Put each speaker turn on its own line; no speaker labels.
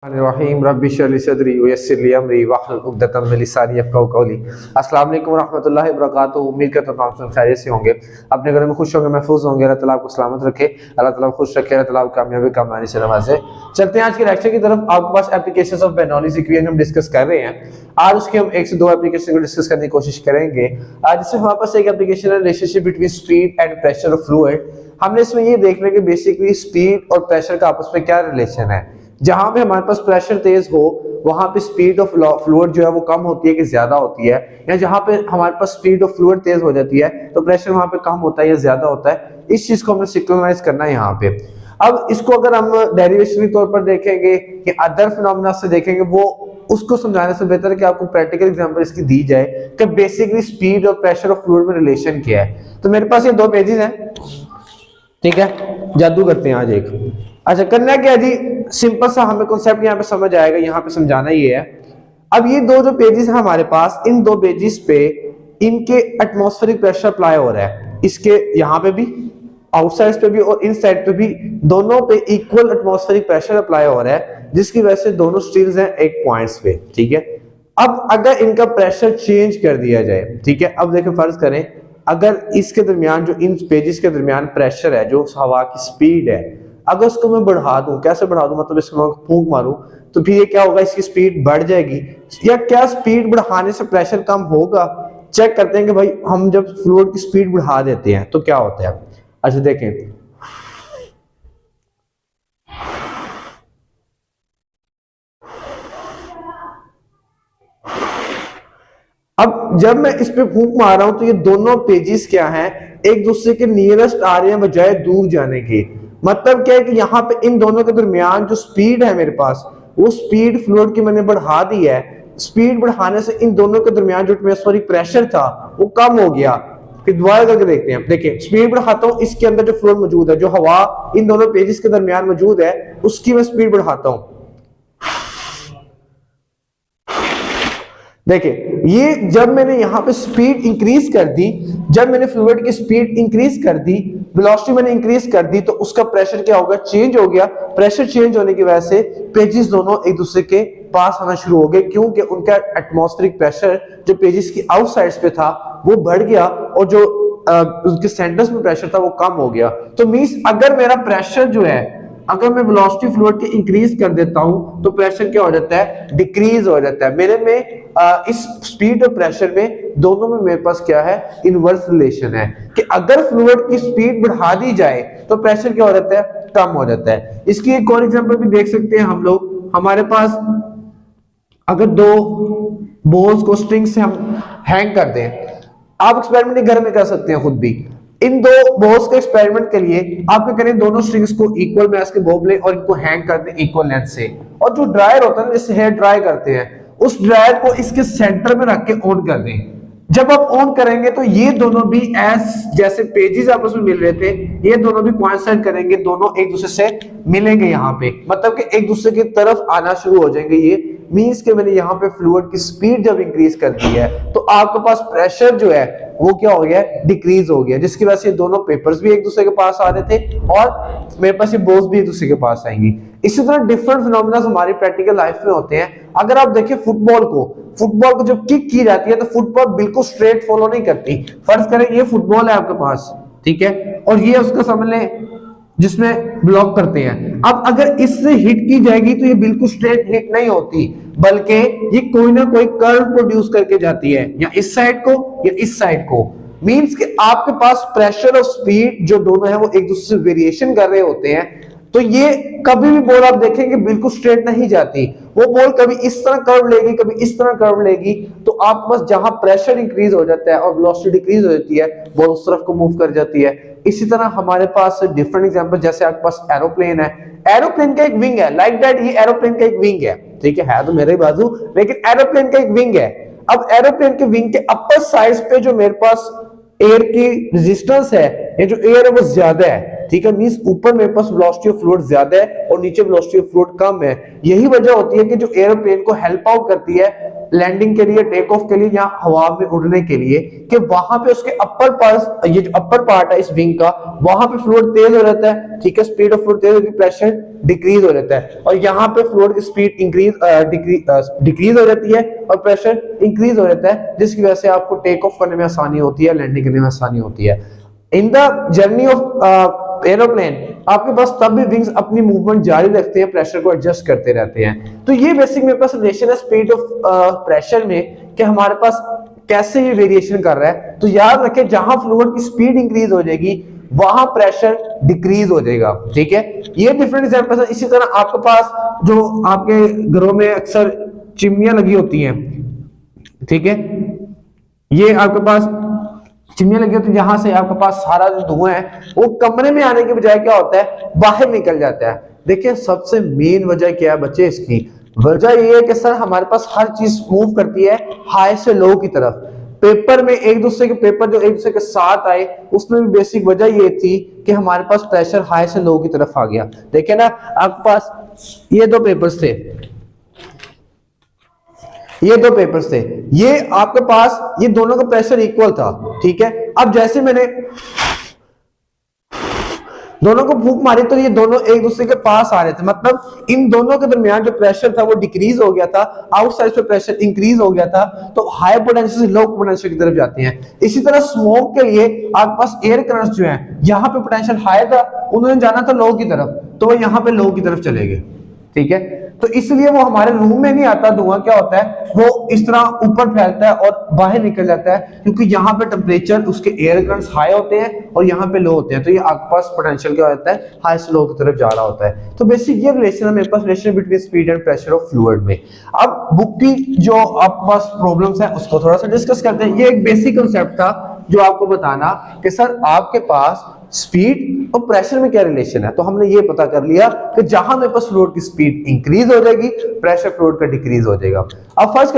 रहीम rabbi इश्रह ली सदरी वयस्सिर ली अमरी वहलुल उक़दतम मिन लिसानी यफ़क़हू क़ौली। अस्सलाम वालेकुम रहमतुल्लाहि व बरकातुहू। उम्मीद करता हूं आप सब खैरियत से होंगे, अपने घरों में खुश होंगे, महफूज होंगे। अल्लाह ताला आपको सलामत रखे, अल्लाह ताला खुश रखे, अल्लाह ताला आपको कामयाबी कामयाबी से नवाजे। चलते हैं आज के लेक्चर की तरफ। आपके पास एप्लीकेशंस ऑफ बेनॉली इक्वेशन हम डिस्कस कर रहे हैं। आज उसके हम एक से दो एप्लीकेशन को डिस्कस करने की कोशिश करेंगे। आज इसमें हमारे पास एक एप्लीकेशन है relationship between speed and pressure of fluid. हमने इसमें ये देखना है कि बेसिकली स्पीड और प्रेशर का आपस में क्या रिलेशन है। जहां पे हमारे पास प्रेशर तेज हो वहां पे स्पीड ऑफ फ्लूइड जो है वो कम होती है कि ज्यादा होती है, या जहां पे हमारे पास स्पीड ऑफ फ्लूइड तेज हो जाती है तो प्रेशर वहां पे कम होता है या ज्यादा होता है। इस चीज को हमें सिंक्रोनाइज करना है यहाँ पे। अब इसको अगर हम डेरिवेशन के तौर पर देखेंगे कि अदर फिनोमेना से देखेंगे, वो उसको समझाने से बेहतर है कि आपको प्रैक्टिकल एग्जांपल इसकी दी जाए कि बेसिकली स्पीड और प्रेशर ऑफ फ्लूइड में रिलेशन क्या है। तो मेरे पास ये दो पेजेस हैं, ठीक है, जादू करते हैं आज एक। अच्छा, करना क्या जी, सिंपल सा हमें कॉन्सेप्ट यहाँ पे समझ आएगा। यहाँ पे समझाना ये है, अब ये दो जो पेजेस हैं हमारे पास, इन दो पेजेस पे इनके एटमॉस्फेरिक प्रेशर अप्लाई हो रहा है। इसके यहाँ पे भी, आउटसाइड पे भी और इन साइड पे भी, दोनों पे इक्वल एटमॉस्फेरिक प्रेशर अप्लाई हो रहा है, जिसकी वजह से दोनों स्टील्स हैं एक पॉइंट्स पे, ठीक है। अब अगर इनका प्रेशर चेंज कर दिया जाए, ठीक है, अब देखो फर्ज करें अगर इसके दरमियान जो इन पेजेस के दरमियान प्रेशर है, जो हवा की स्पीड है, अगर उसको मैं बढ़ा दूं, कैसे बढ़ा दूं, मतलब इसको मैं फूंक मारूं तो फिर ये क्या होगा, इसकी स्पीड बढ़ जाएगी। या क्या स्पीड बढ़ाने से प्रेशर कम होगा? चेक करते हैं कि भाई हम जब फ्लूइड की स्पीड बढ़ा देते हैं तो क्या होता है। अच्छा देखें, अब जब मैं इस पे फूंक मार रहा हूं तो ये दोनों पेजेस क्या हैं, एक दूसरे के नियरेस्ट आ रहे हैं बजाय दूर जाने के। मतलब क्या है कि यहाँ पे इन दोनों के दरमियान जो स्पीड है मेरे पास, वो स्पीड फ्लूइड की मैंने बढ़ा दी है। स्पीड बढ़ाने से इन दोनों के दरमियान जो एटमॉस्फेरिक प्रेशर था वो कम हो गया। फिर दोबारा करके देखते हैं। देखिए, स्पीड बढ़ाता हूं, इसके अंदर जो फ्लूइड मौजूद है, जो हवा इन दोनों पेजेस के दरमियान मौजूद है, उसकी मैं स्पीड बढ़ाता हूं। देखिए, ये जब मैंने यहाँ पे स्पीड इंक्रीज कर दी, जब मैंने फ्लूइड की स्पीड इंक्रीज कर दी, वेलोसिटी मैंने इंक्रीज कर दी, तो उसका प्रेशर क्या होगा, चेंज हो गया। प्रेशर चेंज होने की वजह से पेजेस दोनों एक दूसरे के पास आना शुरू हो गए, क्योंकि उनका एटमॉस्फेरिक प्रेशर जो पेजेस की आउटसाइड्स पे था वो बढ़ गया और जो उसके सेंटर्स में प्रेशर था वो कम हो गया। तो मींस अगर मेरा प्रेशर जो है, अगर मैं वेलोसिटी फ्लूइड की इंक्रीज कर देता हूं तो प्रेशर क्या हो जाता है, डिक्रीज हो जाता है। मेरे में इस स्पीड और प्रेशर में दोनों में मेरे पास क्या है, इनवर्स रिलेशन है कि अगर फ्लूइड की स्पीड बढ़ा दी जाए तो प्रेशर क्या हो जाता है, कम हो जाता है। इसकी एक और एग्जांपल भी देख सकते हैं हम लोग। हमारे पास अगर दो बॉल्स को स्ट्रिंग से हम हैंग कर दें, आप एक्सपेरिमेंट घर में कर सकते हैं खुद भी। इन दो बॉल्स के एक्सपेरिमेंट के लिए आप क्या करें, दोनों स्ट्रिंग्स को इक्वल मैस के बॉब लें और इनको हैंग कर दें इक्वल लेंथ से। और जो ड्रायर होता है, जैसे हेयर ड्राई करते हैं, उस ड्रायर को इसके सेंटर में रख के ऑन कर दें। जब आप ऑन करेंगे तो ये दोनों भी जैसे पेजेस आपस में मिल रहे थे, ये दोनों भी कोइंसाइड करेंगे, दोनों एक दूसरे से मिलेंगे यहाँ पे, मतलब कि एक दूसरे की तरफ आना शुरू हो जाएंगे। ये मींस के मैंने यहाँ पे फ्लूइड की स्पीड जब इंक्रीज कर दी है तो आपके पास प्रेशर जो है वो क्या हो गया, डिक्रीज हो गया, जिसकी वजह से दोनों पेपर्स भी एक दूसरे के पास आ रहे थे और मेरे पास ये बॉल्स भी एक दूसरे के पास आएंगी। इसी तरह डिफरेंट फिनोमेना हमारी प्रैक्टिकल लाइफ में होते हैं। अगर आप देखिए फुटबॉल को जब किक की जाती है तो फुटबॉल बिल्कुल स्ट्रेट फॉलो नहीं करती। फर्ज करें ये फुटबॉल है आपके पास, ठीक है, और ये उसका समझ लें जिसमें ब्लॉक करते हैं। अब अगर इससे हिट की जाएगी तो ये बिल्कुल स्ट्रेट हिट नहीं होती, बल्कि ये कोई ना कोई कर्व प्रोड्यूस करके जाती है, या इस साइड को या इस साइड को। मींस कि आपके पास प्रेशर और स्पीड जो दोनों है वो एक दूसरे से वेरिएशन कर रहे होते हैं। तो ये कभी भी बॉल आप देखेंगे बिल्कुल स्ट्रेट नहीं जाती, वो बॉल कभी इस तरह कर्व लेगी, कभी इस तरह कर्व लेगी। तो आपके पास जहां प्रेशर इंक्रीज हो जाता है और वेलोसिटी डिक्रीज हो जाती है, बॉल उस तरफ को मूव कर जाती है। इसी तरह हमारे पास डिफरेंट एग्जांपल, जैसे आपके पास एरोप्लेन है, एरोप्लेन का एक विंग है, लाइक दैट, ये एरोप्लेन का एक विंग है, ठीक है तो मेरे बाजू, लेकिन एरोप्लेन का एक विंग है। अब एरोप्लेन के विंग के अपर साइड पे जो मेरे पास एयर की रेजिस्टेंस है, ये जो एयर है वो ज्यादा है, ठीक है, मींस ऊपर मेरे पास वेलोसिटी ऑफ फ्लूइड ज्यादा है और नीचे वेलोसिटी ऑफ फ्लूइड कम है। यही वजह होती है कि जो एयरप्लेन को हेल्प आउट करती है लैंडिंग के लिए, टेक ऑफ के लिए या हवा में उड़ने के लिए, कि वहां पे उसके अपर पार्ट, ये जो अपर पार्ट है इस विंग का, वहां पे फ्लूइड तेज हो जाता है, ठीक है, स्पीड ऑफ फ्लूइड तेज होगी, प्रेशर डिक्रीज हो जाता है, और यहाँ पे फ्लूइड की स्पीड डिक्रीज हो जाती है और प्रेशर इंक्रीज हो जाता है, जिसकी वजह से आपको टेक ऑफ करने में आसानी होती है, लैंडिंग करने में आसानी होती है। In the journey of aeroplane आपके पास तब भी विंग्स अपनी मूवमेंट जारी रखते हैं, प्रेशर को एडजस्ट करते रहते हैं। तो ये बेसिक मेरे पास रिलेशन है स्पीड ऑफ प्रेशर में, कि हमारे पास कैसे ये वेरिएशन कर रहा है। तो याद रखें, जहां फ्लूइड की स्पीड इंक्रीज हो जाएगी वहां प्रेशर डिक्रीज हो जाएगा, ठीक है। ये डिफरेंट एग्जांपल्स है। इसी तरह आपके पास जो आपके घरों में अक्सर चिमनियां लगी होती हैं, ठीक है, ये आपके पास चिमनियां लगी होती है, जहां से आपके पास सारा जो धुआं है वो कमरे में आने के बजाय क्या होता है, बाहर निकल जाता है। देखिए सबसे मेन वजह क्या है बच्चे, इसकी वजह ये है कि सर हमारे पास हर चीज मूव करती है हाई से लो की तरफ। पेपर में एक दूसरे के पेपर जो एक दूसरे के साथ आए, उसमें भी बेसिक वजह ये थी कि हमारे पास प्रेशर हाई से लो की तरफ आ गया। देखिए ना, आपके पास ये दो पेपर्स थे, ये दो पेपर्स थे, ये आपके पास ये दोनों का प्रेशर इक्वल था, ठीक है। अब जैसे मैंने दोनों को फूंक मारी तो ये दोनों एक दूसरे के पास आ रहे थे, मतलब इन दोनों के दरमियान जो प्रेशर था वो डिक्रीज हो गया था, आउटसाइड पे प्रेशर इंक्रीज हो गया था, तो हाई पोटेंशियल से लो पोटेंशियल की तरफ जाते हैं। इसी तरह स्मोक के लिए आपके पास एयर करंट्स जो है, यहाँ पे पोटेंशियल हाई था, उन्होंने जाना था लो की तरफ, तो वो यहाँ पे लो की तरफ चले गए, ठीक है। तो इसलिए वो हमारे रूम में नहीं आता, धुआं क्या होता है वो इस तरह ऊपर फैलता है और बाहर निकल जाता है, क्योंकि यहाँ पे टेम्परेचर उसके एयर करंट्स हाई होते हैं और यहाँ पे लो होते हैं, तो ये आपके पास पोटेंशियल क्या होता है, हाई से लो की तरफ जा रहा होता है। तो बेसिक ये रिलेशन है मेरे पास, relation between speed and pressure of fluid में। अब बुक की जो आपके पास प्रॉब्लम्स है उसको थोड़ा सा डिस्कस करते हैं। ये एक बेसिक कंसेप्ट था जो आपको बताना कि सर आपके पास स्पीड और प्रेशर में क्या रिलेशन है। तो हमने ये पता कर लिया कि जहां मेरे पास फ्लूइड की स्पीड इंक्रीज हो जाएगी, प्रेशर फ्लूइड का डिक्रीज हो जाएगा। अब फर्स्ट